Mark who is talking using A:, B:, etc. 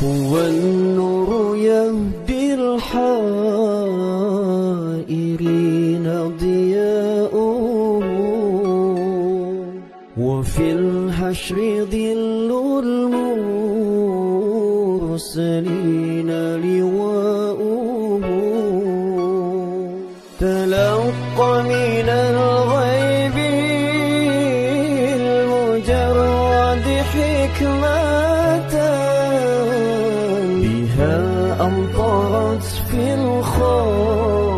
A: هو النور يهدي الحائرين ضياؤه، وفي الحشر ظل المرسلين لواؤه. تلقى من الغيب المجرد حكمة، بها أمطرت في الخير